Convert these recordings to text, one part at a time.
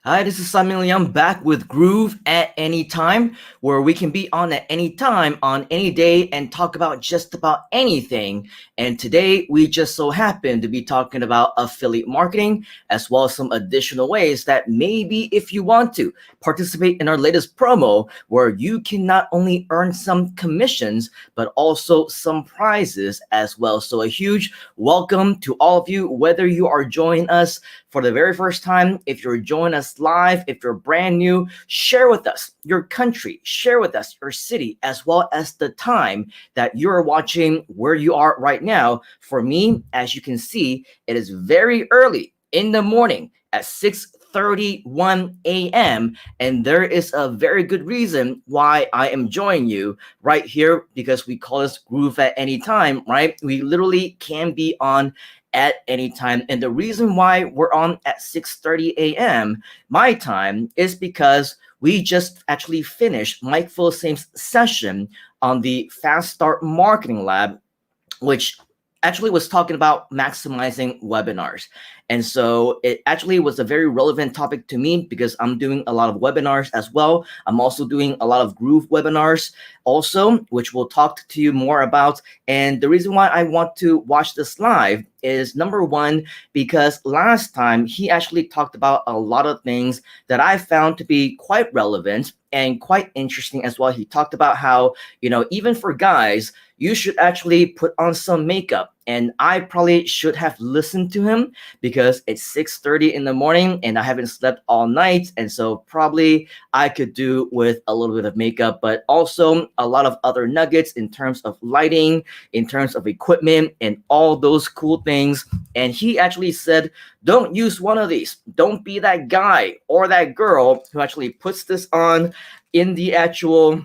Hi, this is Simon Leung back with Groove at Any Time, where we can be on at any time, on any day, and talk about just about anything. And today, we just so happen to be talking about affiliate marketing, as well as some additional ways that maybe if you want to participate in our latest promo, where you can not only earn some commissions, but also some prizes as well. So, a huge welcome to all of you, whether you are joining us for the very first time, if you're joining us live, if you're brand new, share with us your country, share with us your city, as well as the time that you're watching where you are right now. For me, as you can see, it is very early in the morning at 6:31 a.m. And there is a very good reason why I am joining you right here because we call this Groove at Any Time, right? We literally can be on at any time. And the reason why we're on at 6:30 a.m. my time is because we just actually finished Mike Philsame's session on the Fast Start Marketing Lab, which actually was talking about maximizing webinars. And so it actually was a very relevant topic to me because I'm doing a lot of webinars as well. I'm also doing a lot of Groove webinars also, which we'll talk to you more about. And the reason why I want to watch this live is number one, because last time he actually talked about a lot of things that I found to be quite relevant and quite interesting as well. He talked about how, even for guys, you should actually put on some makeup. And I probably should have listened to him because it's 6:30 in the morning and I haven't slept all night. And so probably I could do with a little bit of makeup, but also a lot of other nuggets in terms of lighting, in terms of equipment, and all those cool things. And he actually said, don't use one of these. Don't be that guy or that girl who actually puts this on in the actual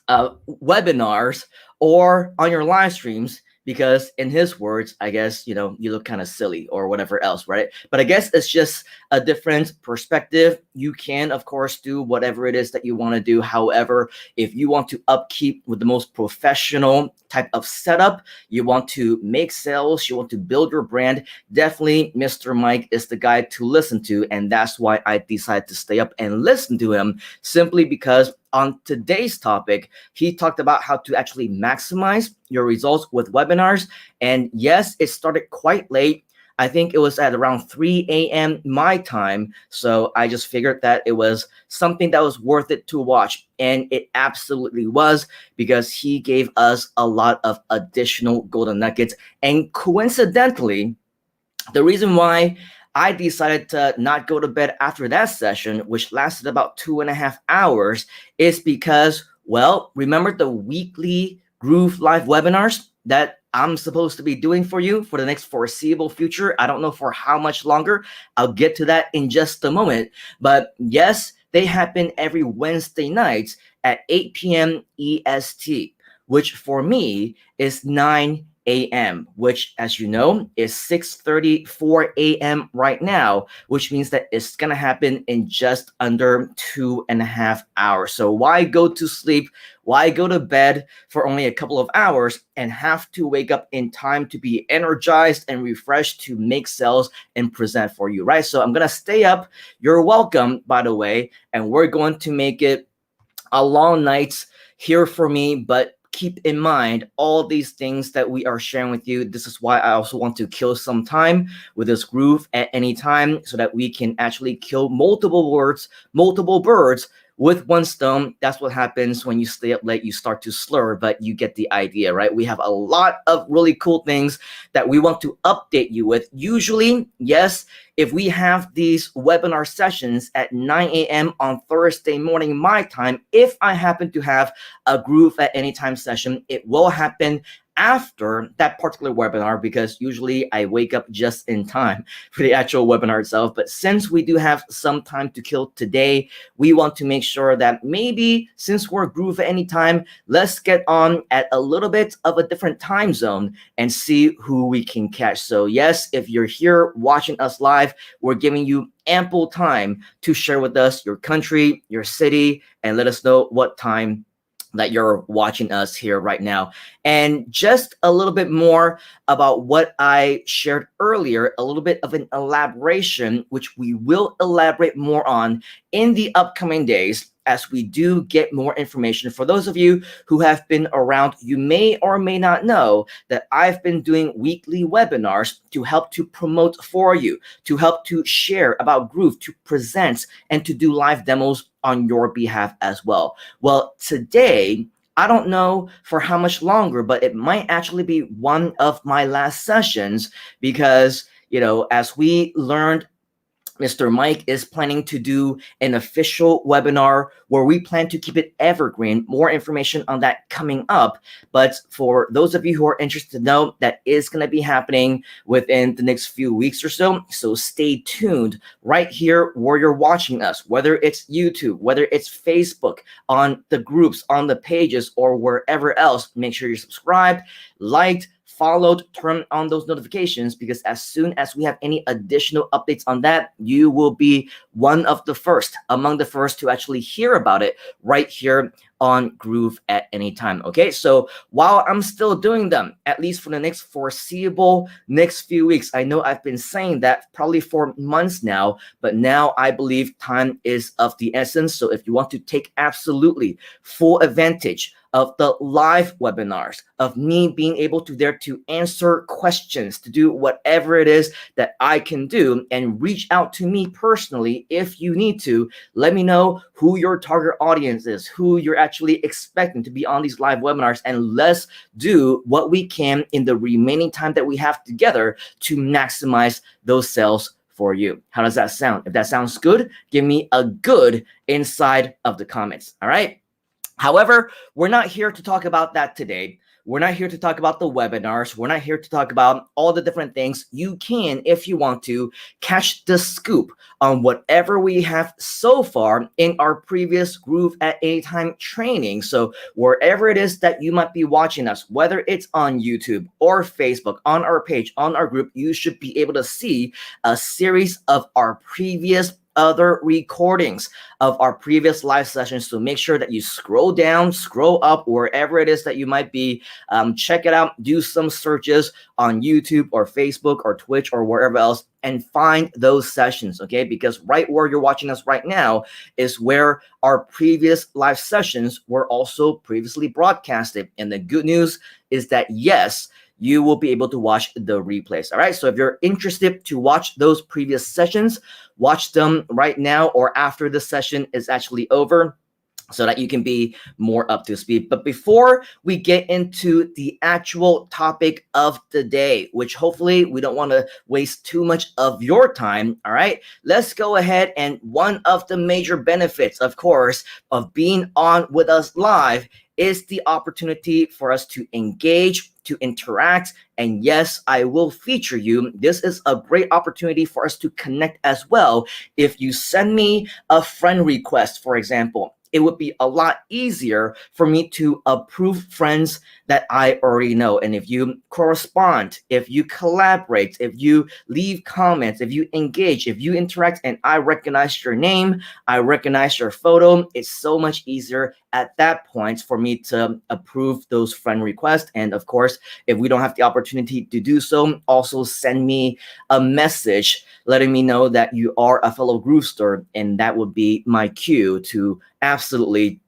webinars or on your live streams, because in his words, I guess, you look kind of silly or whatever else, right? But I guess it's just a different perspective. You can, of course, do whatever it is that you want to do. However, if you want to upkeep with the most professional type of setup, you want to make sales, you want to build your brand, definitely Mr. Mike is the guy to listen to. And that's why I decided to stay up and listen to him, simply because on today's topic, he talked about how to actually maximize your results with webinars. And yes, it started quite late. I think it was at around 3 a.m. my time. So I just figured that it was something that was worth it to watch. And it absolutely was, because he gave us a lot of additional golden nuggets. And coincidentally, the reason why I decided to not go to bed after that session, which lasted about 2.5 hours, is because, well, remember the weekly Groove Live webinars that I'm supposed to be doing for you for the next foreseeable future? I don't know for how much longer. I'll get to that in just a moment. But yes, they happen every Wednesday nights at 8 p.m. EST, which for me is 9 a.m., which, as you know, is 6:34 a.m. right now, which means that it's going to happen in just under 2.5 hours. So why go to sleep? Why go to bed for only a couple of hours and have to wake up in time to be energized and refreshed to make sales and present for you, right? So I'm going to stay up. You're welcome, by the way, and we're going to make it a long night here for me, but keep in mind all these things that we are sharing with you. This is why I also want to kill some time with this Groove at Any Time, so that we can actually kill multiple birds with one stone. That's what happens when you stay up late. You start to slur, but you get the idea, right? We have a lot of really cool things that we want to update you with. Usually, yes, if we have these webinar sessions at 9 a.m. on Thursday morning, my time, if I happen to have a Groove at Any Time session, it will happen after that particular webinar, because usually I wake up just in time for the actual webinar itself. But since we do have some time to kill today, we want to make sure that maybe, since we're Groove at Any Time, let's get on at a little bit of a different time zone and see who we can catch. So yes, if you're here watching us live, we're giving you ample time to share with us your country, your city, and let us know what time that you're watching us here right now. And just a little bit more about what I shared earlier, a little bit of an elaboration, which we will elaborate more on in the upcoming days as we do get more information. For those of you who have been around, you may or may not know that I've been doing weekly webinars to help to promote for you, to help to share about Groove, to present, and to do live demos on your behalf as well. Well, today, I don't know for how much longer, but it might actually be one of my last sessions because, as we learned, Mr. Mike is planning to do an official webinar where we plan to keep it evergreen. More information on that coming up. But for those of you who are interested to know, that is going to be happening within the next few weeks or so. So stay tuned right here where you're watching us, whether it's YouTube, whether it's Facebook, on the groups, on the pages, or wherever else. Make sure you're subscribed, liked, followed, turn on those notifications, because as soon as we have any additional updates on that, you will be one of the first, among the first to actually hear about it right here on Groove at any time. Okay, so while I'm still doing them, at least for the next foreseeable next few weeks, I know I've been saying that probably for months now, but now I believe time is of the essence. So if you want to take absolutely full advantage of the live webinars, of me being able to there to answer questions, to do whatever it is that I can do, and reach out to me personally if you need to. Let me know who your target audience is, who you're actually expecting to be on these live webinars, and let's do what we can in the remaining time that we have together to maximize those sales for you. How does that sound? If that sounds good, give me a good inside of the comments. All right. However, we're not here to talk about that today. We're not here to talk about the webinars. We're not here to talk about all the different things. You can, if you want to, catch the scoop on whatever we have so far in our previous Groove at Any Time training. So wherever it is that you might be watching us, whether it's on YouTube or Facebook, on our page, on our group, you should be able to see a series of our previous other recordings of our previous live sessions. So make sure that you scroll down, scroll up, wherever it is that you might be. Check it out. Do some searches on YouTube or Facebook or Twitch or wherever else and find those sessions, okay? Because right where you're watching us right now is where our previous live sessions were also previously broadcasted. And the good news is that, yes, you will be able to watch the replays. All right. So if you're interested to watch those previous sessions, watch them right now or after the session is actually over, so that you can be more up to speed. But before we get into the actual topic of the day, which hopefully we don't want to waste too much of your time, all right, let's go ahead. And one of the major benefits, of course, of being on with us live is the opportunity for us to engage, to interact, and yes, I will feature you. This is a great opportunity for us to connect as well. If you send me a friend request, for example, it would be a lot easier for me to approve friends that I already know. And if you correspond, if you collaborate, if you leave comments, if you engage, if you interact, and I recognize your name, I recognize your photo, it's so much easier at that point for me to approve those friend requests. And of course, if we don't have the opportunity to do so, also send me a message letting me know that you are a fellow Groovester, and that would be my cue to absolutely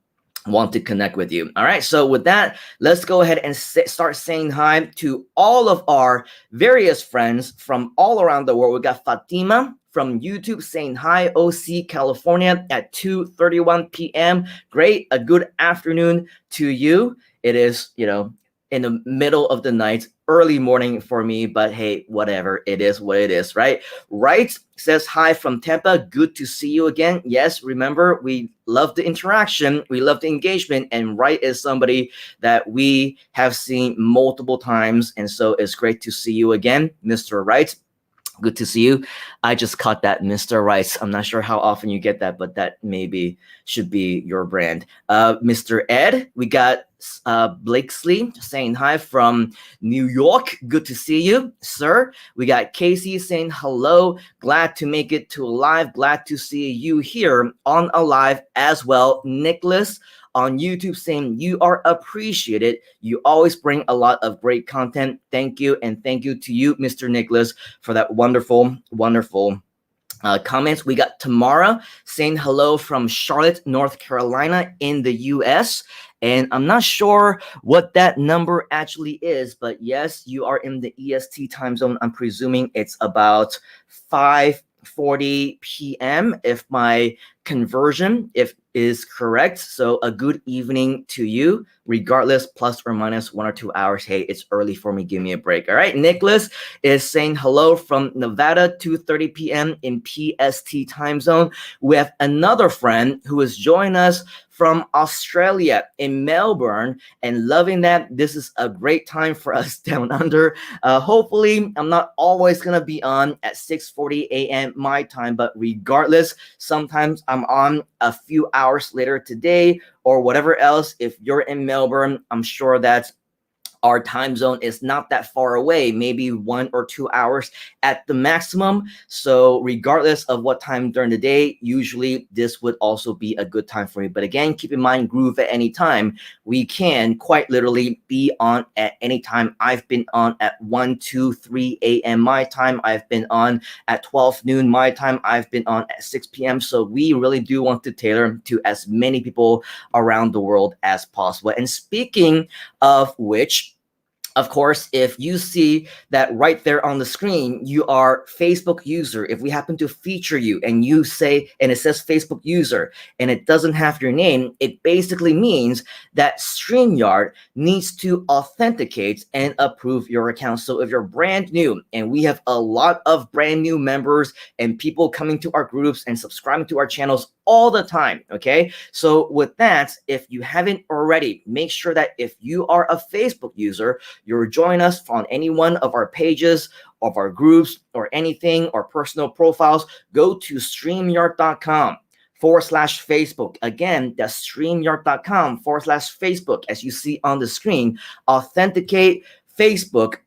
want to connect with you. All right. So with that, let's go ahead and start saying hi to all of our various friends from all around the world. We got Fatima from YouTube saying hi, OC, California at 2:31 p.m. Great. A good afternoon to you. It is, in the middle of the night, early morning for me, but hey, whatever, it is what it is, right? Right says hi from Tampa. Good to see you again. Yes, remember, we love the interaction, we love the engagement, and Right is somebody that we have seen multiple times, and so it's great to see you again, Mr. Right. Good to see you. I just caught that, Mr. Rice. I'm not sure how often you get that, but that maybe should be your brand. Mr. Ed, we got Blakesley saying hi from New York. Good to see you, sir. We got Casey saying hello. Glad to make it to a live. Glad to see you here on a live as well. Nicholas on YouTube saying you are appreciated. You always bring a lot of great content. Thank you. And thank you to you, Mr. Nicholas, for that wonderful, wonderful comments. We got Tamara saying hello from Charlotte, North Carolina in the US. And I'm not sure what that number actually is, but yes, you are in the EST time zone. I'm presuming it's about 5:40 p.m. if my conversion is correct. So a good evening to you, regardless, plus or minus 1 or 2 hours. Hey, it's early for me. Give me a break. All right. Nicholas is saying hello from Nevada, 2:30 p.m. in PST time zone. We have another friend who is joining us from Australia in Melbourne and loving that. This is a great time for us down under. Hopefully, I'm not always going to be on at 6:40 a.m. my time, but regardless, sometimes I'm on a few hours later today or whatever else. If you're in Melbourne, I'm sure that our time zone is not that far away, maybe 1 or 2 hours at the maximum. So regardless of what time during the day, usually this would also be a good time for you. But again, keep in mind, Groove at any time. We can quite literally be on at any time. I've been on at 1, 2, 3 a.m. my time. I've been on at 12 noon my time. I've been on at 6 p.m. So we really do want to tailor to as many people around the world as possible. And speaking of which, of course, if you see that right there on the screen, you are Facebook user. If we happen to feature you and you say, and it says Facebook user, and it doesn't have your name, it basically means that StreamYard needs to authenticate and approve your account. So if you're brand new, and we have a lot of brand new members and people coming to our groups and subscribing to our channels all the time, okay? So with that, if you haven't already, make sure that if you are a Facebook user, you're joining us on any one of our pages, of our groups, or anything, or personal profiles, go to StreamYard.com/Facebook. Again, that's StreamYard.com/Facebook. As you see on the screen, authenticate Facebook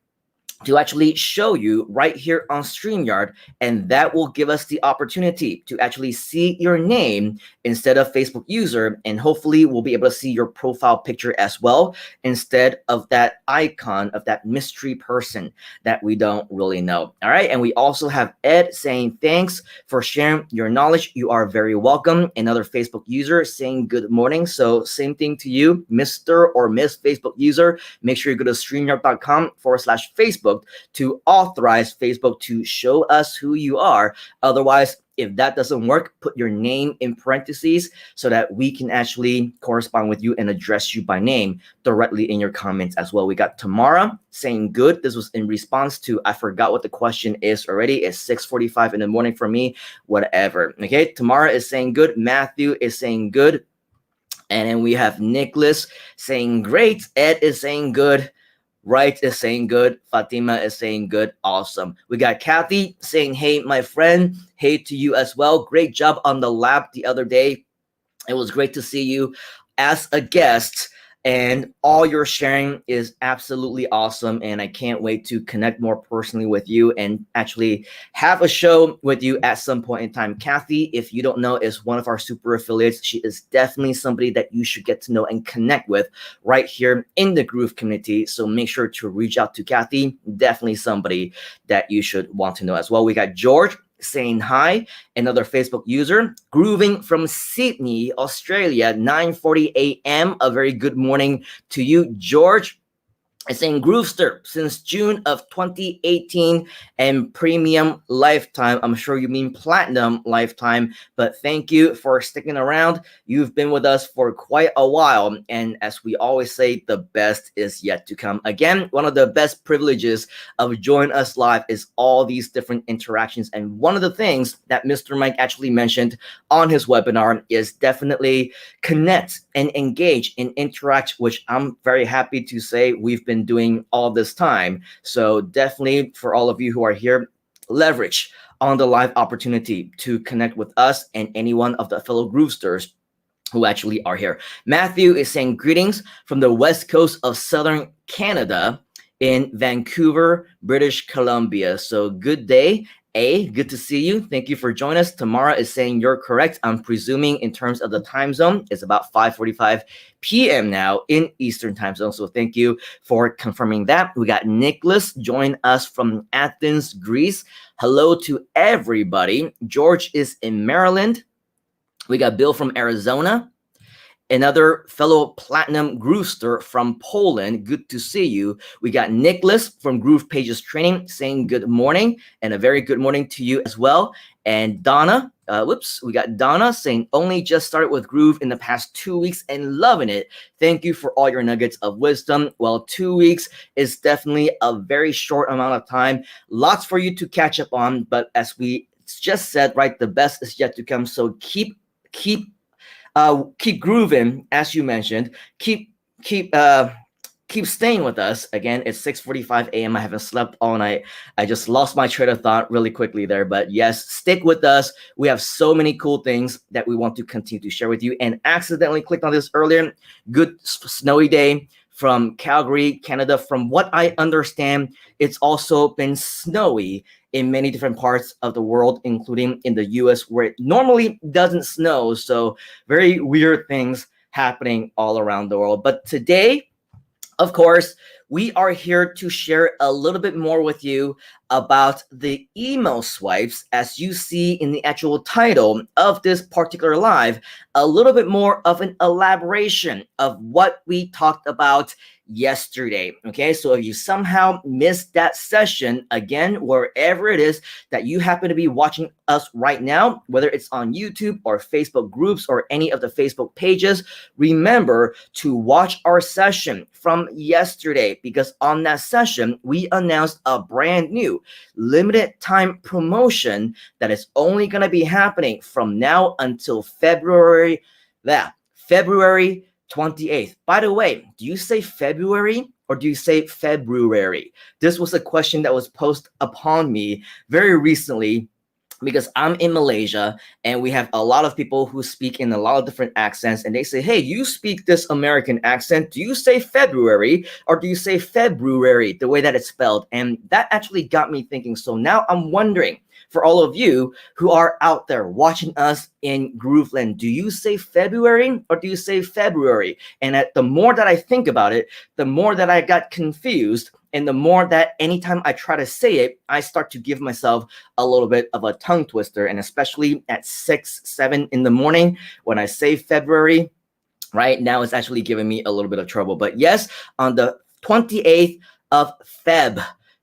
to actually show you right here on StreamYard, and that will give us the opportunity to actually see your name instead of Facebook user, and hopefully we'll be able to see your profile picture as well instead of that icon of that mystery person that we don't really know. All right, and we also have Ed saying thanks for sharing your knowledge. You are very welcome. Another Facebook user saying good morning. So same thing to you, Mr. or Miss Facebook user. Make sure you go to StreamYard.com/Facebook to authorize Facebook to show us who you are. Otherwise, if that doesn't work, put your name in parentheses so that we can actually correspond with you and address you by name directly in your comments as well. We got Tamara saying good. This was in response to, I forgot what the question is already. It's 6:45 in the morning for me, whatever. Okay, Tamara is saying good. Matthew is saying good. And then we have Nicholas saying great. Ed is saying good. Right is saying good. Fatima is saying good. Awesome. We got Kathy saying, hey, my friend. Hey to you as well. Great job on the lab the other day. It was great to see you as a guest. And all your sharing is absolutely awesome. And I can't wait to connect more personally with you and actually have a show with you at some point in time. Kathy, if you don't know, is one of our super affiliates. She is definitely somebody that you should get to know and connect with right here in the Groove community. So make sure to reach out to Kathy. Definitely somebody that you should want to know as well. We got George saying hi, another Facebook user, grooving from Sydney, Australia, 9:40 a.m. A very good morning to you, George. It's saying Groovester since June of 2018 and premium lifetime. I'm sure you mean platinum lifetime, but thank you for sticking around. You've been with us for quite a while. And as we always say, the best is yet to come. Again, one of the best privileges of joining us live is all these different interactions. And one of the things that Mr. Mike actually mentioned on his webinar is definitely connect and engage and interact, which I'm very happy to say we've been doing all this time. So definitely for all of you who are here, leverage on the live opportunity to connect with us and any one of the fellow Groovesters who actually are here. Matthew is saying greetings from the west coast of southern Canada in Vancouver, British Columbia. So good day A, good to see you. Thank you for joining us. Tamara is saying you're correct. I'm presuming in terms of the time zone, it's about 5:45 p.m. now in Eastern time zone. So thank you for confirming that. We got Nicholas join us from Athens, Greece. Hello to everybody. George is in Maryland. We got Bill from Arizona. Another fellow platinum Groovester from Poland. Good to see you. We got Nicholas from Groove Pages Training saying good morning, and a very good morning to you as well. And Donna, we got Donna saying only just started with Groove in the past 2 weeks and loving it. Thank you for all your nuggets of wisdom. Well, 2 weeks is definitely a very short amount of time. Lots for you to catch up on, but as we just said, right, the best is yet to come. So keep grooving, as you mentioned. Keep staying with us. Again, it's 6:45 a.m. I haven't slept all night. I just lost my train of thought really quickly there. But yes, stick with us. We have so many cool things that we want to continue to share with you. And accidentally clicked on this earlier. Good snowy day from Calgary, Canada. From what I understand, it's also been snowy in many different parts of the world, including in the US, where it normally doesn't snow. So very weird things happening all around the world. But today, of course, we are here to share a little bit more with you about the emo swipes, as you see in the actual title of this particular live, a little bit more of an elaboration of what we talked about yesterday. Okay, so if you somehow missed that session, again, wherever it is that you happen to be watching us right now, whether it's on YouTube or Facebook groups or any of the Facebook pages, remember to watch our session from yesterday, because on that session we announced a brand new limited time promotion that is only going to be happening from now until February 28th. By the way, do you say February or do you say February? This was a question that was posed upon me very recently, because I'm in Malaysia and we have a lot of people who speak in a lot of different accents, and they say, hey, you speak this American accent. Do you say February or do you say February, the way that it's spelled? And that actually got me thinking. So now I'm wondering, for all of you who are out there watching us in Grooveland, do you say February or do you say February? And the more that I think about it, the more that I got confused, and the more that anytime I try to say it, I start to give myself a little bit of a tongue twister. And especially at 6, 7 in the morning when I say February, right now it's actually giving me a little bit of trouble. But yes, on the 28th of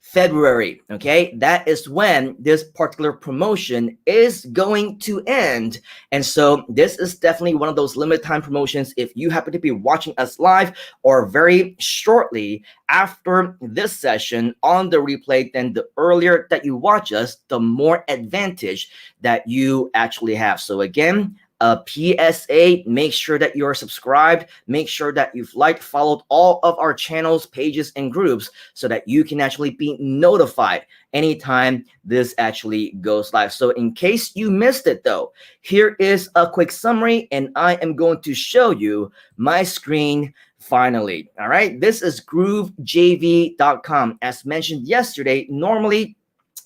February, okay, that is when this particular promotion is going to end. And so this is definitely one of those limited time promotions. If you happen to be watching us live or very shortly after this session on the replay, then the earlier that you watch us, the more advantage that you actually have. So again, a PSA, make sure that you're subscribed, make sure that you've liked, followed all of our channels, pages, and groups, so that you can actually be notified anytime this actually goes live. So in case you missed it though, here is a quick summary, and I am going to show you my screen finally. All right, this is groovejv.com. As mentioned yesterday, normally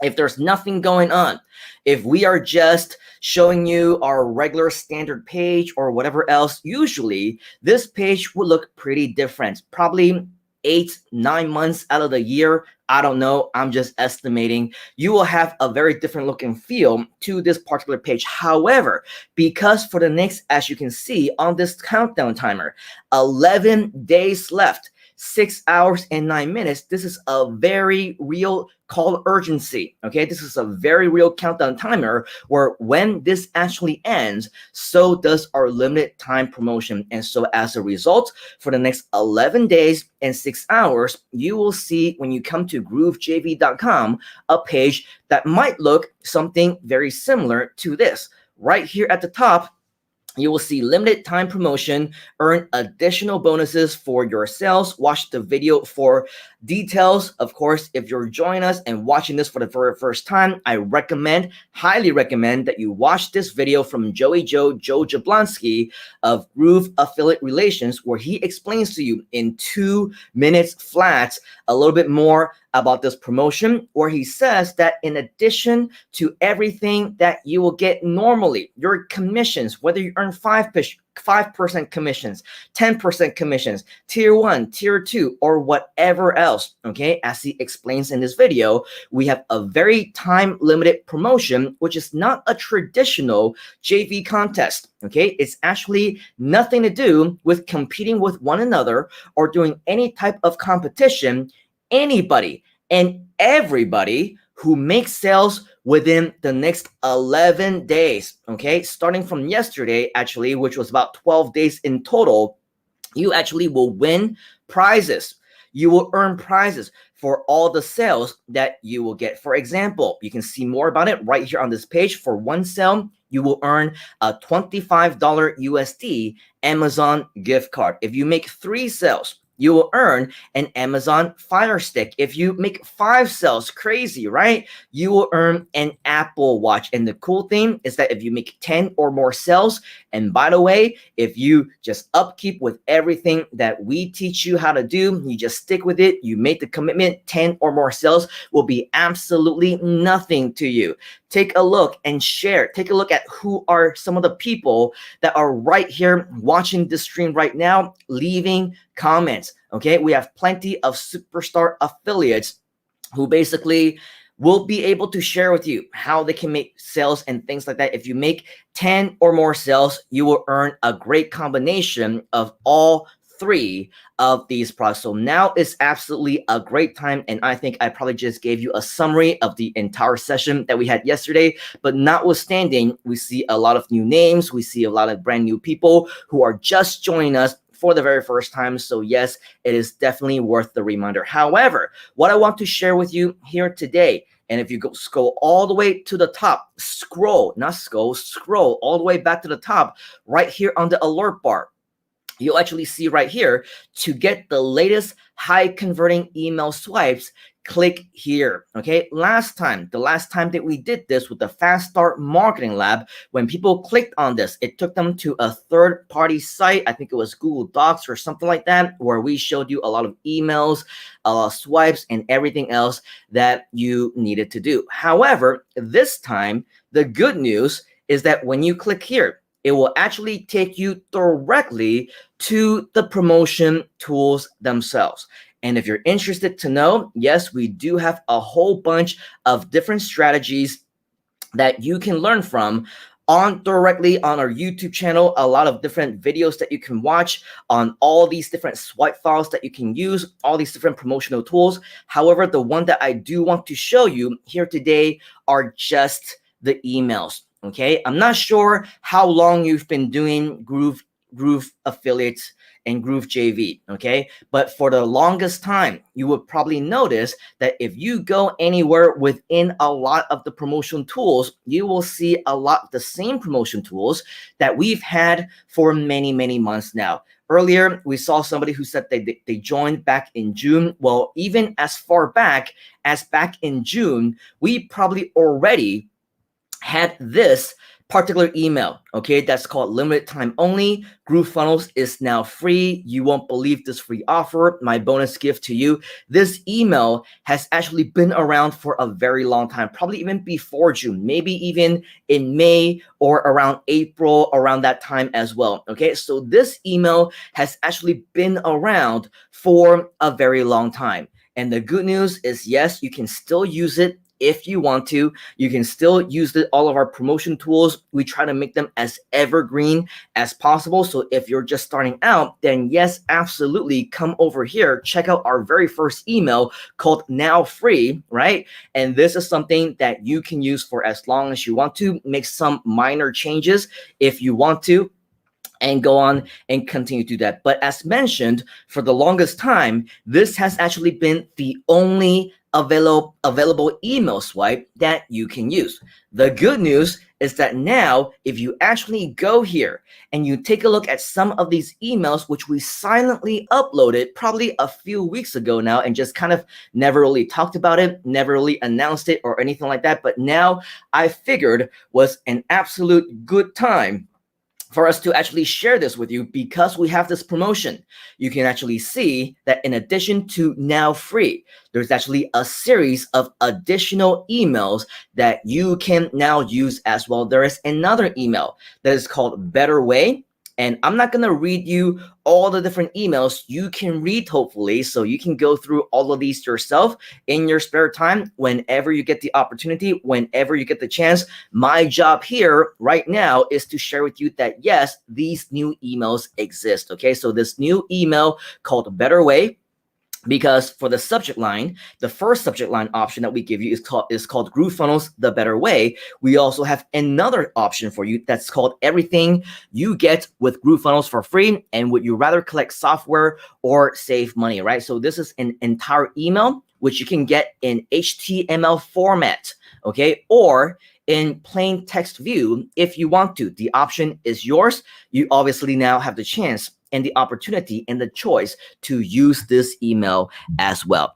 if there's nothing going on, if we are just showing you our regular standard page or whatever else, usually this page would look pretty different. Probably 8, 9 months out of the year, I don't know, I'm just estimating, you will have a very different look and feel to this particular page. However, because for the next, as you can see on this countdown timer, 11 days left, 6 hours and 9 minutes, this is a very real call urgency. Okay, this is a very real countdown timer where when this actually ends, so does our limited time promotion. And so as a result, for the next 11 days and 6 hours, you will see when you come to groovejv.com a page that might look something very similar to this. Right here at the top, you will see limited time promotion, earn additional bonuses for your sales. Watch the video for details. Of course, if you're joining us and watching this for the very first time, I highly recommend that you watch this video from Joe Jablonski of Groove Affiliate Relations, where he explains to you in 2 minutes flat a little bit more about this promotion, where he says that in addition to everything that you will get normally, your commissions, whether you earn 5% commissions, 10% commissions, tier 1, tier 2, or whatever else, okay? As he explains in this video, we have a very time limited promotion, which is not a traditional JV contest, okay? It's actually nothing to do with competing with one another or doing any type of competition. Anybody and everybody who makes sales within the next 11 days, okay, starting from yesterday, actually, which was about 12 days in total, you actually will win prizes. You will earn prizes for all the sales that you will get. For example, you can see more about it right here on this page. For one sale, you will earn a $25 USD Amazon gift card. If you make 3 sales, you will earn an Amazon Fire Stick. If you make 5 sales, crazy, right? You will earn an Apple Watch. And the cool thing is that if you make 10 or more sales, and by the way, if you just upkeep with everything that we teach you how to do, you just stick with it, you make the commitment, 10 or more sales will be absolutely nothing to you. Take a look and share. Take a look at who are some of the people that are right here watching this stream right now, leaving comments. Okay, we have plenty of superstar affiliates who basically will be able to share with you how they can make sales and things like that. If you make 10 or more sales, you will earn a great combination of all 3 of these products. So now is absolutely a great time, and I think I probably just gave you a summary of the entire session that we had yesterday. But notwithstanding, we see a lot of new names, we see a lot of brand new people who are just joining us for the very first time. So yes, it is definitely worth the reminder. However, what I want to share with you here today, and if you scroll all the way to the top, scroll all the way back to the top, right here on the alert bar, you'll actually see right here, to get the latest high converting email swipes, click here. Okay, the last time that we did this with the Fast Start Marketing Lab, when people clicked on this, it took them to a third-party site. I think it was Google Docs or something like that, where we showed you a lot of emails, a lot of swipes, and everything else that you needed to do. However, this time, the good news is that when you click here, it will actually take you directly to the promotion tools themselves. And if you're interested to know, yes, we do have a whole bunch of different strategies that you can learn from directly on our YouTube channel, a lot of different videos that you can watch on all these different swipe files that you can use, all these different promotional tools. However, the one that I do want to show you here today are just the emails. Okay, I'm not sure how long you've been doing Groove affiliates and Groove JV, okay? But for the longest time, you would probably notice that if you go anywhere within a lot of the promotion tools, you will see a lot of the same promotion tools that we've had for many, many months now. Earlier, we saw somebody who said they joined back in June. Well, even as far back as back in June, we probably already had this particular email, okay, that's called limited time only. Groove Funnels is now free. You won't believe this free offer, my bonus gift to you. This email has actually been around for a very long time, probably even before June, maybe even in May or around April, around that time as well. Okay, so this email has actually been around for a very long time. And the good news is, yes, you can still use it. If you want to, you can still use all of our promotion tools. We try to make them as evergreen as possible. So if you're just starting out, then yes, absolutely, come over here, check out our very first email called Now Free, right? And this is something that you can use for as long as you want to, make some minor changes if you want to. and go on and continue to do that. But as mentioned, for the longest time, this has actually been the only available email swipe that you can use. The good news is that now, if you actually go here and you take a look at some of these emails, which we silently uploaded probably a few weeks ago now, and just kind of never really talked about it, never really announced it or anything like that. But now I figured was an absolute good time for us to actually share this with you, because we have this promotion. You can actually see that in addition to now free, there's actually a series of additional emails that you can now use as well. There is another email that is called Better Way. And I'm not going to read you all the different emails. You can read, hopefully, so you can go through all of these yourself in your spare time whenever you get the opportunity, whenever you get the chance. My job here right now is to share with you that, yes, these new emails exist. Okay, so this new email called Better Way, because for the subject line, the first subject line option that we give you is called GrooveFunnels the Better Way. We also have another option for you that's called Everything You Get with GrooveFunnels for Free, and would you rather collect software or save money, right? So this is an entire email which you can get in HTML format, okay, or in plain text view if you want to. The option is yours. You obviously now have the chance and the opportunity and the choice to use this email as well.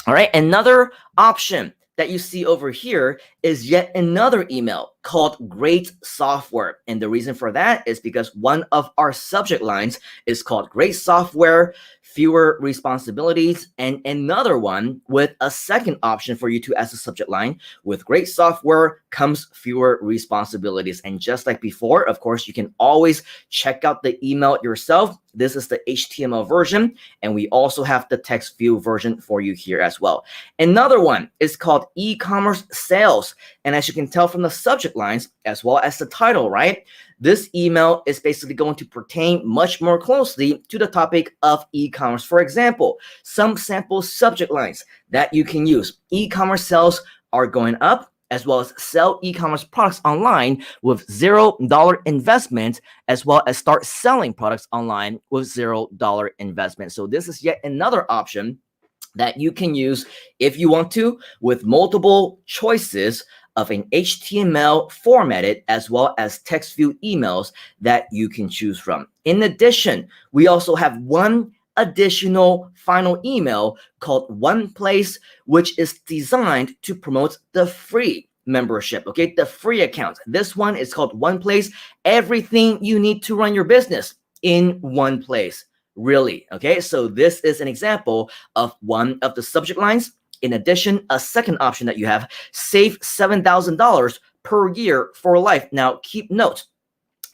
All right, another option that you see over here is yet another email called Great Software. And the reason for that is because one of our subject lines is called Great Software, Fewer Responsibilities, and another one with a second option for you to as a subject line. With Great Software comes fewer responsibilities. And just like before, of course, you can always check out the email yourself. This is the HTML version, and we also have the text view version for you here as well. Another one is called E-commerce Sales. And as you can tell from the subject lines, as well as the title, right? This email is basically going to pertain much more closely to the topic of e-commerce. For example, some sample subject lines that you can use. E-commerce sales are going up, as well as sell e-commerce products online with $0 investment, as well as start selling products online with $0 investment. So this is yet another option that you can use if you want to, with multiple choices of an HTML formatted as well as text view emails that you can choose from. In addition, we also have one additional final email called One Place, which is designed to promote the free membership, okay, the free account. This one is called One Place, everything you need to run your business in one place. Really, okay, so this is an example of one of the subject lines. In addition, a second option that you have, save $7,000 per year for life. Now, keep note,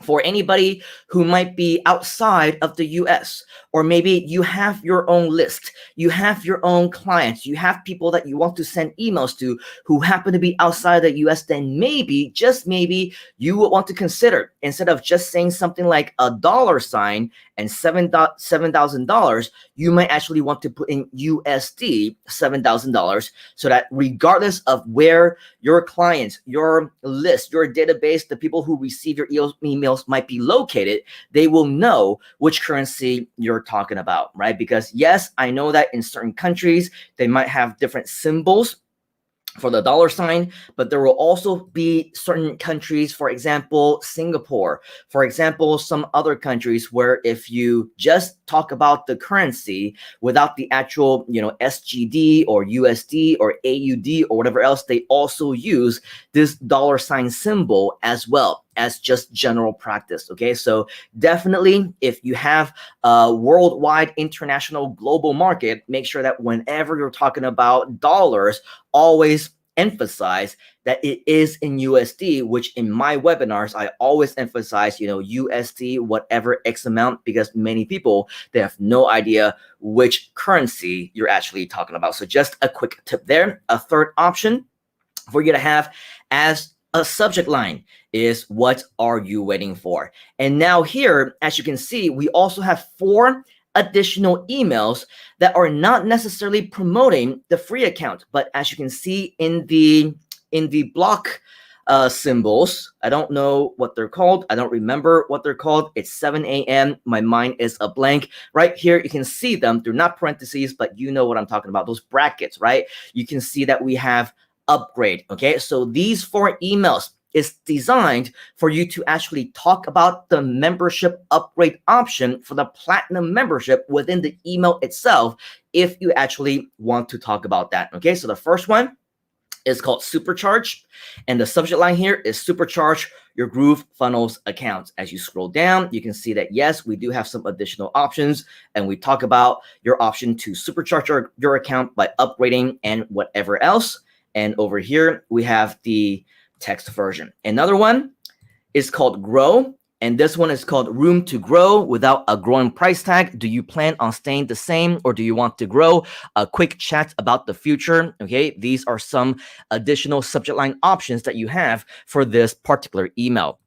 for anybody who might be outside of the US, or maybe you have your own list, you have your own clients, you have people that you want to send emails to who happen to be outside the US, then maybe, just maybe, you would want to consider, instead of just saying something like $$ and $7,000, you might actually want to put in USD $7,000, so that regardless of where your clients, your list, your database, the people who receive your emails might be located, they will know which currency you're talking about, right? Because yes, I know that in certain countries, they might have different symbols for the $, but there will also be certain countries, for example, Singapore, for example, some other countries where if you just talk about the currency without the actual, SGD or USD or AUD or whatever else, they also use this $ symbol as well as just general practice. Okay, so definitely if you have a worldwide, international, global market, make sure that whenever you're talking about dollars, always emphasize that it is in USD, which in my webinars, I always emphasize, USD, whatever X amount, because many people, they have no idea which currency you're actually talking about. So just a quick tip there. A third option for you to have as a subject line is, what are you waiting for? And now here, as you can see, we also have 4 additional emails that are not necessarily promoting the free account, but as you can see in the block symbols. I don't know what they're called. I don't remember what they're called. It's 7 a.m. My mind is a blank. Right here, you can see them. They're not parentheses, but you know what I'm talking about. Those brackets, right? You can see that we have upgrade. Okay, so these 4 emails is designed for you to actually talk about the membership upgrade option for the platinum membership within the email itself, if you actually want to talk about that. Okay, so the first one is called Supercharge, and the subject line here is Supercharge your Groove Funnels accounts. As you scroll down, you can see that yes, we do have some additional options, and we talk about your option to supercharge your account by upgrading and whatever else. And over here, we have the text version. Another one is called Grow, and this one is called Room to Grow without a growing price tag. Do you plan on staying the same, or do you want to grow? A quick chat about the future. Okay, these are some additional subject line options that you have for this particular email.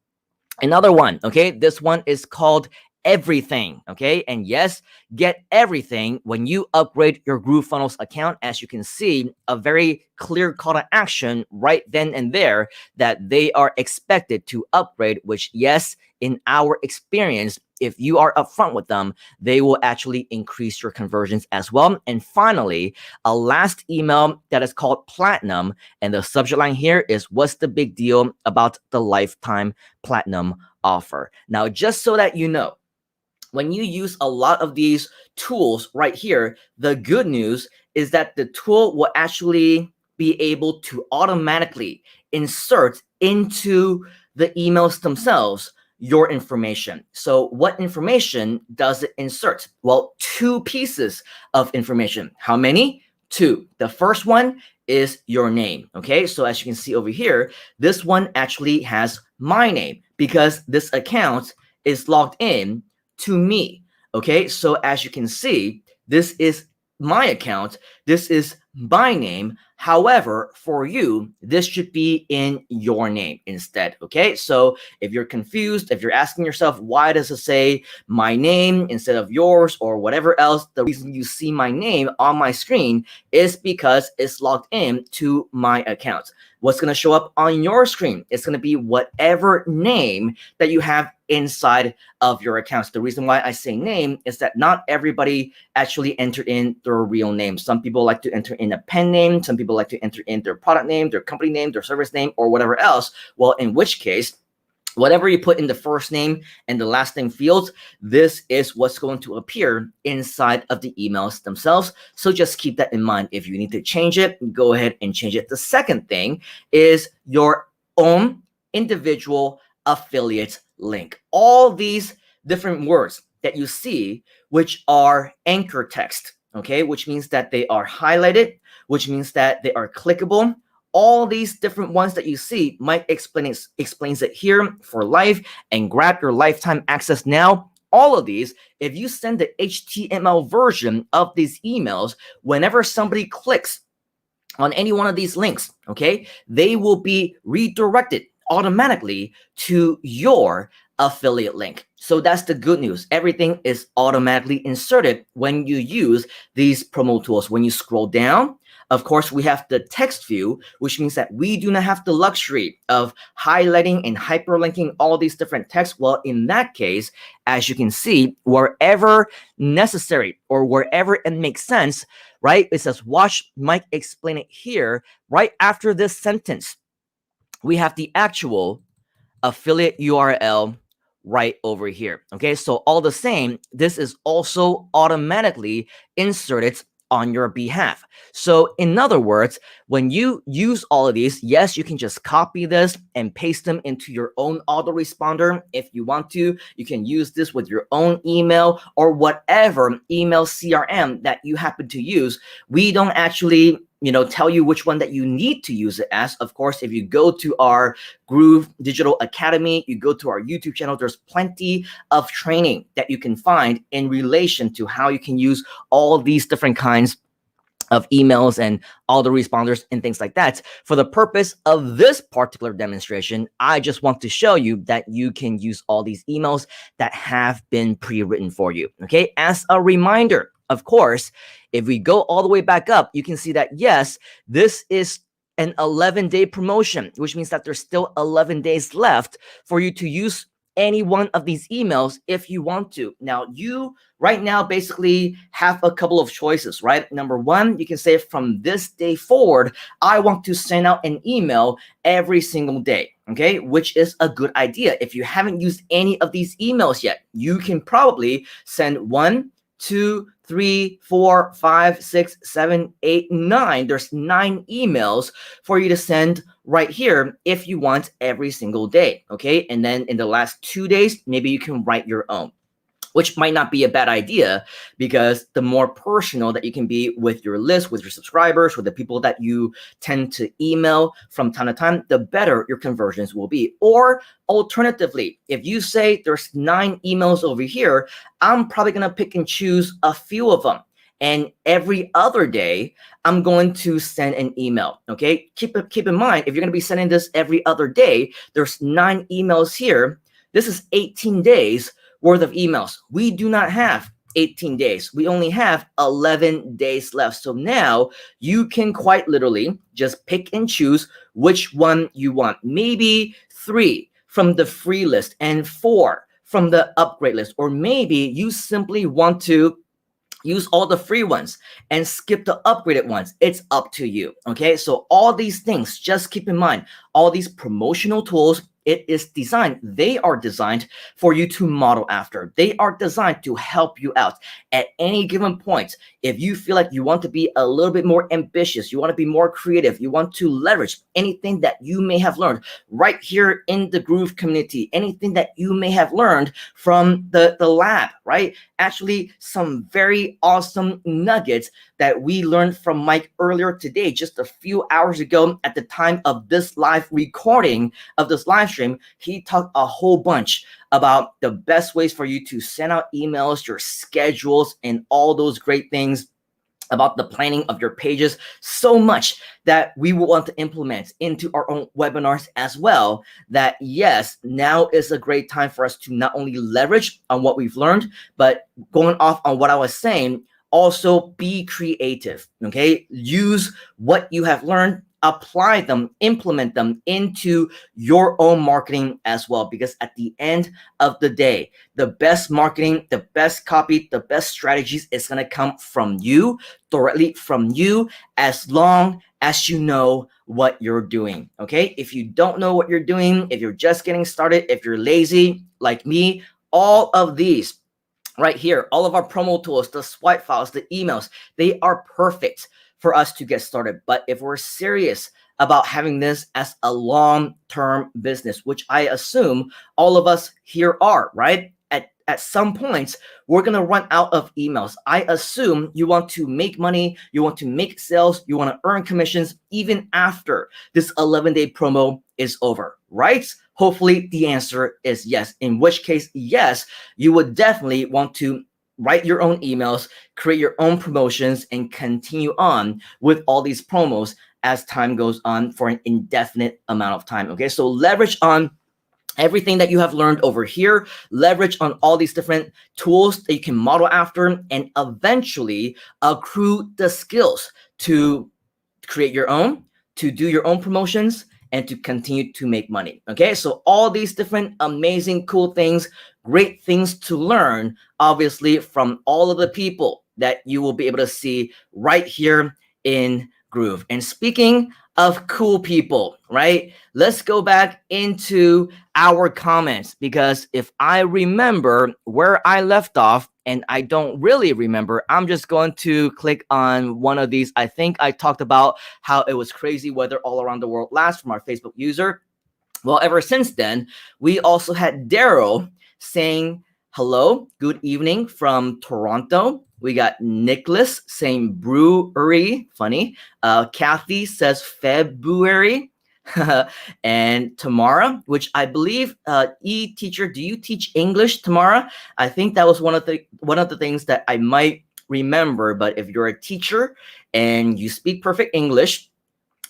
Another one, okay, this one is called Everything. Okay, and yes, get everything when you upgrade your Groove Funnels account. As you can see, a very clear call to action right then and there that they are expected to upgrade, which yes, in our experience, if you are upfront with them, they will actually increase your conversions as well. And finally, a last email that is called Platinum, and the subject line here is what's the big deal about the lifetime platinum offer. Now, just so that you know, when you use a lot of these tools right here, the good news is that the tool will actually be able to automatically insert into the emails themselves your information. So what information does it insert? Well, 2 pieces of information. How many? 2. The first one is your name. Okay, so as you can see over here, this one actually has my name because this account is logged in to me. Okay, so as you can see, this is my account. This is my name. However, for you, this should be in your name instead. Okay, so if you're confused, if you're asking yourself, why does it say my name instead of yours or whatever else, the reason you see my name on my screen is because it's logged in to my account. What's going to show up on your screen? It's going to be whatever name that you have inside of your accounts. The reason why I say name is that not everybody actually entered in their real name. Some people like to enter in a pen name. Some people like to enter in their product name, their company name, their service name, or whatever else. Well, in which case, whatever you put in the first name and the last name fields, this is what's going to appear inside of the emails themselves. So just keep that in mind. If you need to change it, go ahead and change it. The second thing is your own individual affiliate link. All these different words that you see, which are anchor text, okay, which means that they are highlighted, which means that they are clickable. All these different ones that you see, Mike explains it here for life and grab your lifetime access now. All of these, if you send the HTML version of these emails, whenever somebody clicks on any one of these links, okay, they will be redirected automatically to your affiliate link. So that's the good news. Everything is automatically inserted when you use these promo tools. When you scroll down, of course, we have the text view, which means that we do not have the luxury of highlighting and hyperlinking all these different texts. Well, in that case, as you can see, wherever necessary or wherever it makes sense, right? It says, watch Mike explain it here. Right after this sentence, we have the actual affiliate URL right over here. Okay, so all the same, this is also automatically inserted on your behalf. So in other words, when you use all of these, yes, you can just copy this and paste them into your own autoresponder. If you want to, you can use this with your own email or whatever email CRM that you happen to use. We don't actually tell you which one that you need to use it as. Of course, if you go to our Groove Digital Academy, you go to our YouTube channel, there's plenty of training that you can find in relation to how you can use all these different kinds of emails and all the responders and things like that. For the purpose of this particular demonstration, I just want to show you that you can use all these emails that have been pre-written for you. Okay, as a reminder, of course, if we go all the way back up, you can see that, yes, this is an 11-day promotion, which means that there's still 11 days left for you to use any one of these emails if you want to. Now, you right now basically have a couple of choices, right? Number one, you can say from this day forward, I want to send out an email every single day, okay? Which is a good idea. If you haven't used any of these emails yet, you can probably send 1, 2, 3, 4, 5, 6, 7, 8, 9. There's 9 emails for you to send right here if you want every single day, okay? And then in the last 2 days, maybe you can write your own, which might not be a bad idea, because the more personal that you can be with your list, with your subscribers, with the people that you tend to email from time to time, the better your conversions will be. Or alternatively, if you say there's 9 emails over here, I'm probably gonna pick and choose a few of them. And every other day, I'm going to send an email, okay? Keep in mind, if you're gonna be sending this every other day, there's 9 emails here. This is 18 days worth of emails. We do not have 18 days. We only have 11 days left. So now you can quite literally just pick and choose which one you want. Maybe 3 from the free list and 4 from the upgrade list. Or maybe you simply want to use all the free ones and skip the upgraded ones. It's up to you, okay? So all these things, just keep in mind, all these promotional tools, they are designed for you to model after. They are designed to help you out at any given point. If you feel like you want to be a little bit more ambitious, you want to be more creative, you want to leverage anything that you may have learned right here in the Groove community, anything that you may have learned from the lab, right? Actually, some very awesome nuggets that we learned from Mike earlier today, just a few hours ago at the time of this live recording of this live stream. He talked a whole bunch about the best ways for you to send out emails, your schedules, and all those great things about the planning of your pages, so much that we will want to implement into our own webinars as well. That yes, now is a great time for us to not only leverage on what we've learned, but going off on what I was saying, also be creative, okay? Use what you have learned, apply them, implement them into your own marketing as well. Because at the end of the day, the best marketing, the best copy, the best strategies is gonna come from you, directly from you, as long as you know what you're doing, okay? If you don't know what you're doing, if you're just getting started, if you're lazy like me, all of these right here, all of our promo tools, the swipe files, the emails, they are perfect for us to get started. But if we're serious about having this as a long-term business, which I assume all of us here are, right? At some points, we're gonna run out of emails. I assume you want to make money, you want to make sales, you want to earn commissions even after this 11-day promo is over, right? Hopefully the answer is yes, in which case, yes, you would definitely want to write your own emails, create your own promotions, and continue on with all these promos as time goes on for an indefinite amount of time, okay? So leverage on everything that you have learned over here, leverage on all these different tools that you can model after, and eventually accrue the skills to create your own, to do your own promotions, and to continue to make money, okay? So all these different amazing, cool things, great things to learn, obviously, from all of the people that you will be able to see right here in Groove. And speaking of cool people, right? Let's go back into our comments, because if I remember where I left off, and I don't really remember, I'm just going to click on one of these. I think I talked about how it was crazy weather all around the world last from our Facebook user. Well, ever since then, we also had Daryl saying hello, good evening from Toronto. We got Nicholas saying brewery, funny. Kathy says February. And Tamara, which I believe, teacher, do you teach English, Tamara? I think that was one of the things that I might remember. But if you're a teacher and you speak perfect English,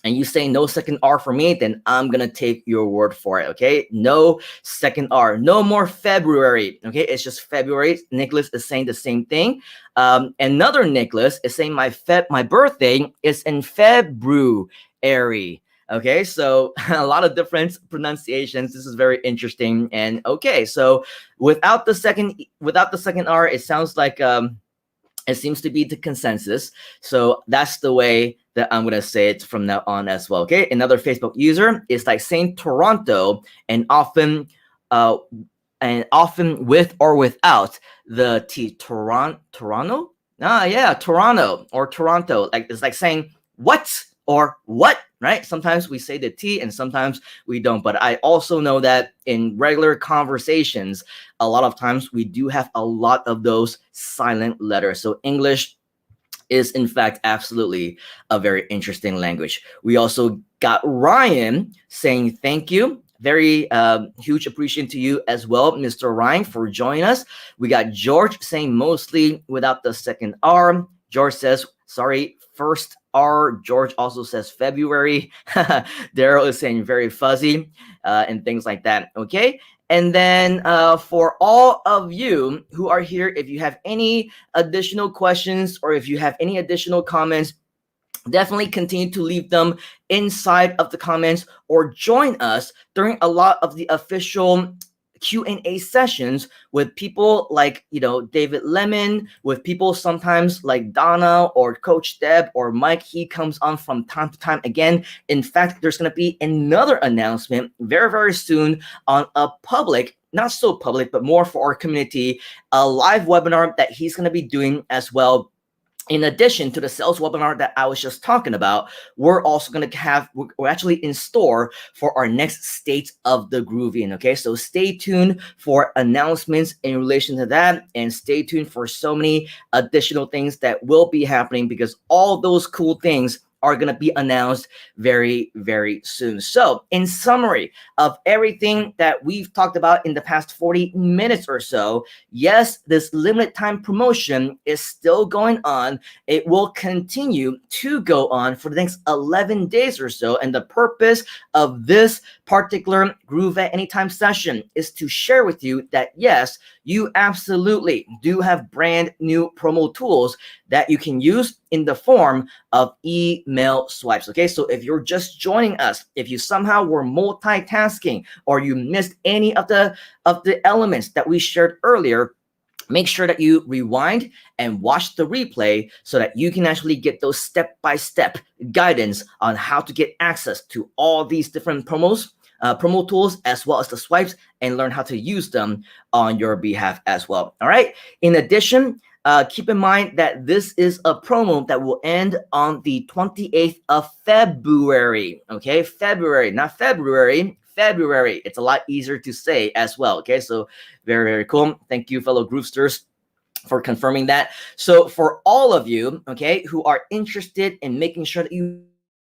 and you say no second R for me, then I'm gonna take your word for it. Okay, no second R, no more February. Okay, it's just February. Nicholas is saying the same thing. Another Nicholas is saying my birthday is in February. Okay, so a lot of different pronunciations. This is very interesting. And okay, so without the second R, it sounds like it seems to be the consensus. So that's the way that I'm going to say it from now on as well. Okay. Another Facebook user is like saying Toronto and often with or without the T. Toronto? Ah, yeah, Toronto or Toronto. Like it's like saying what or what, right? Sometimes we say the T and sometimes we don't. But I also know that in regular conversations, a lot of times we do have a lot of those silent letters. So English is in fact absolutely a very interesting language. We also got Ryan saying thank you. Very huge appreciation to you as well, Mr. Ryan, for joining us. We got George saying mostly without the second R. George says, sorry, first R. George also says February. Daryl is saying very fuzzy and things like that. Okay. And then for all of you who are here, if you have any additional questions or if you have any additional comments, definitely continue to leave them inside of the comments or join us during a lot of the official Q&A sessions with people like, David Lemon, with people sometimes like Donna or Coach Deb or Mike. He comes on from time to time again. In fact, there's going to be another announcement very, very soon on a public, not so public, but more for our community, a live webinar that he's going to be doing as well. In addition to the sales webinar that I was just talking about, we're also going to have, we're actually in store for our next State of the Grooving. Okay, so stay tuned for announcements in relation to that, and stay tuned for so many additional things that will be happening, because all those cool things are going to be announced very, very soon. So in summary of everything that we've talked about in the past 40 minutes or so, yes, this limited time promotion is still going on. It will continue to go on for the next 11 days or so. And the purpose of this particular Groove at Anytime session is to share with you that, yes, you absolutely do have brand new promo tools that you can use in the form of email swipes. Okay, so if you're just joining us, if you somehow were multitasking or you missed any of the elements that we shared earlier, make sure that you rewind and watch the replay so that you can actually get those step-by-step guidance on how to get access to all these different promo tools, as well as the swipes, and learn how to use them on your behalf as well. All right. In addition, keep in mind that this is a promo that will end on the 28th of February. Okay, February, not February. February. It's a lot easier to say as well. Okay, so very, very cool. Thank you, fellow Groovesters, for confirming that. So for all of you, okay, who are interested in making sure that you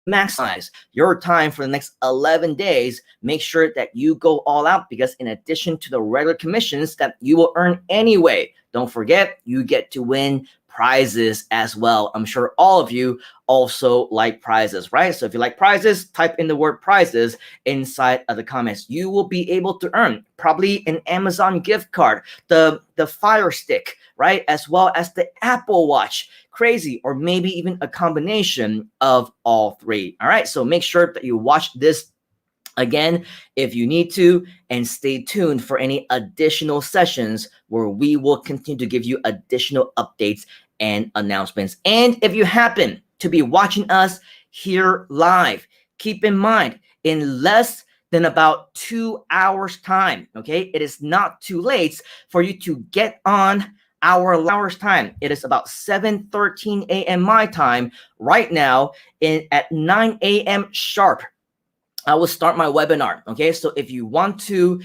maximize your time for the next 11 days, make sure that you go all out, because in addition to the regular commissions that you will earn anyway, don't forget, you get to win prizes as well. I'm sure all of you also like prizes, right? So if you like prizes, type in the word prizes inside of the comments. You will be able to earn probably an Amazon gift card, the Fire Stick, right? As well as the Apple Watch. Crazy, or maybe even a combination of all three. All right, so make sure that you watch this again if you need to, and stay tuned for any additional sessions where we will continue to give you additional updates and announcements. And if you happen to be watching us here live, keep in mind, in less than about 2 hours time, okay, it is not too late for you to get on our hours time. It is about 7:13 a.m. my time right now. At 9 a.m. sharp, I will start my webinar. Okay, so if you want to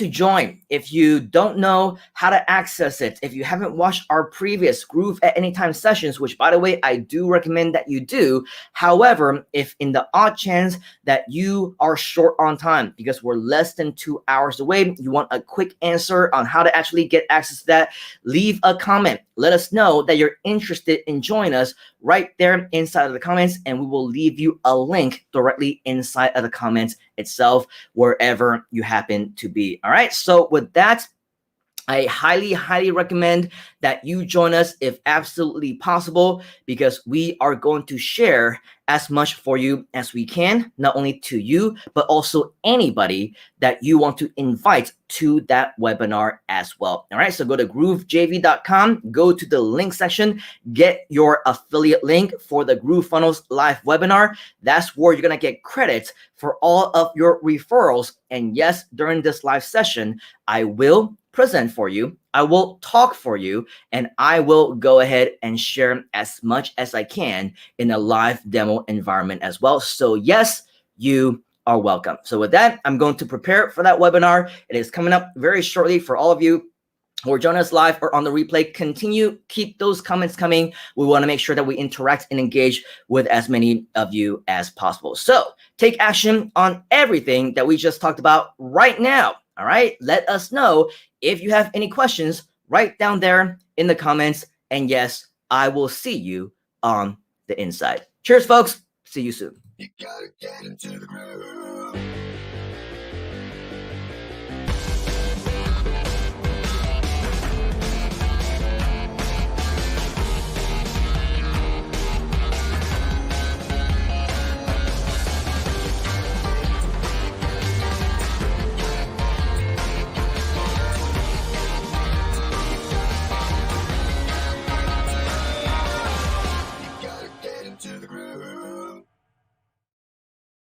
join if you don't know how to access it, if you haven't watched our previous Groove at Anytime sessions, which by the way, I do recommend that you do. However, if in the odd chance that you are short on time because we're less than 2 hours away, you want a quick answer on how to actually get access to that, leave a comment. Let us know that you're interested in joining us right there inside of the comments, and we will leave you a link directly inside of the comments itself, wherever you happen to be. All right. So with that, I highly recommend that you join us if absolutely possible, because we are going to share as much for you as we can, not only to you, but also anybody that you want to invite to that webinar as well. All right, so go to groovejv.com, go to the link section, get your affiliate link for the Groove Funnels live webinar. That's where you're gonna get credits for all of your referrals. And yes, during this live session, I will present for you, I will talk for you, and I will go ahead and share as much as I can in a live demo environment as well. So yes, you are welcome. So with that, I'm going to prepare for that webinar. It is coming up very shortly. For all of you who are joining us live or on the replay, keep those comments coming. We want to make sure that we interact and engage with as many of you as possible. So take action on everything that we just talked about right now. All right, let us know if you have any questions right down there in the comments. And yes, I will see you on the inside. Cheers, folks. See you soon. You gotta get into the groove.